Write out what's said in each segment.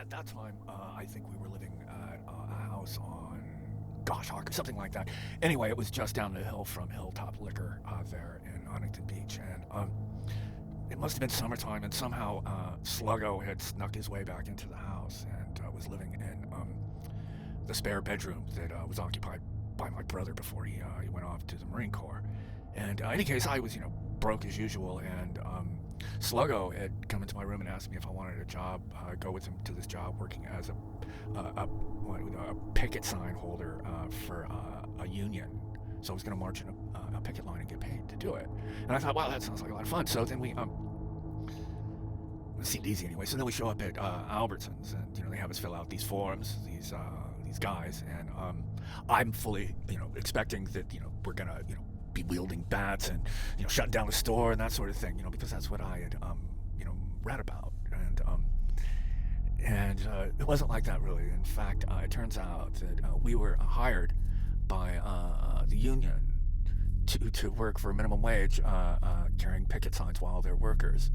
at that time, I think we were living at a house on Goshawk or something like that. Anyway, it was just down the hill from Hilltop Liquor there in Huntington Beach, and it must have been summertime, and somehow Sluggo had snuck his way back into the house and was living in the spare bedroom that was occupied by my brother before he went off to the Marine Corps. And in any case, I was broke as usual, and Sluggo had come into my room and asked me if I wanted a job, go with him to this job working as a picket sign holder for a union. So I was going to march in a picket line and get paid to do it. And I thought, wow, that sounds like a lot of fun. So then it seemed easy anyway. So then we show up at Albertsons, and they have us fill out these forms, these guys, and I'm fully expecting that we're gonna be wielding bats and shutting down the store and that sort of thing, because that's what I had read about, and it wasn't like that really. In fact, it turns out that we were hired by the union to work for a minimum wage, carrying picket signs while their workers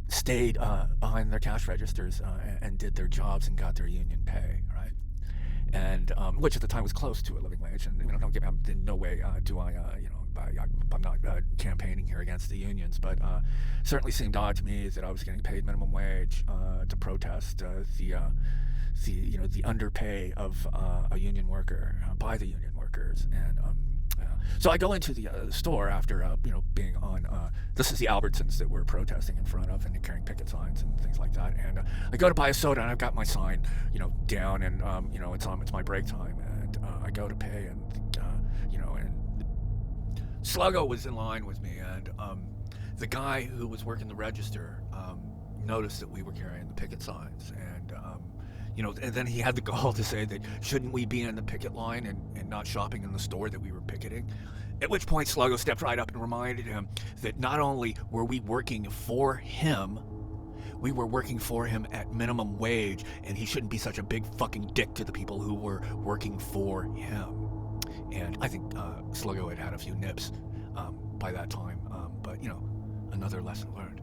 stayed behind their cash registers and did their jobs and got their union pay, right? And which at the time was close to a living wage. And don't get me, in no way do I'm not campaigning here against the unions, but certainly seemed odd to me that I was getting paid minimum wage to protest the underpay of a union worker by the union workers. And so I go into the store after being on this is the Albertsons that we're protesting in front of and carrying picket signs and things like that. And I go to buy a soda, and I've got my sign down, and it's my break time, and I go to pay, and and Sluggo was in line with me, and the guy who was working the register noticed that we were carrying the picket signs, and and then he had the gall to say that shouldn't we be in the picket line and not shopping in the store that we were picketing? At which point Sluggo stepped right up and reminded him that not only were we working for him, we were working for him at minimum wage, and he shouldn't be such a big fucking dick to the people who were working for him. And I think Sluggo had had a few nips by that time, but another lesson learned.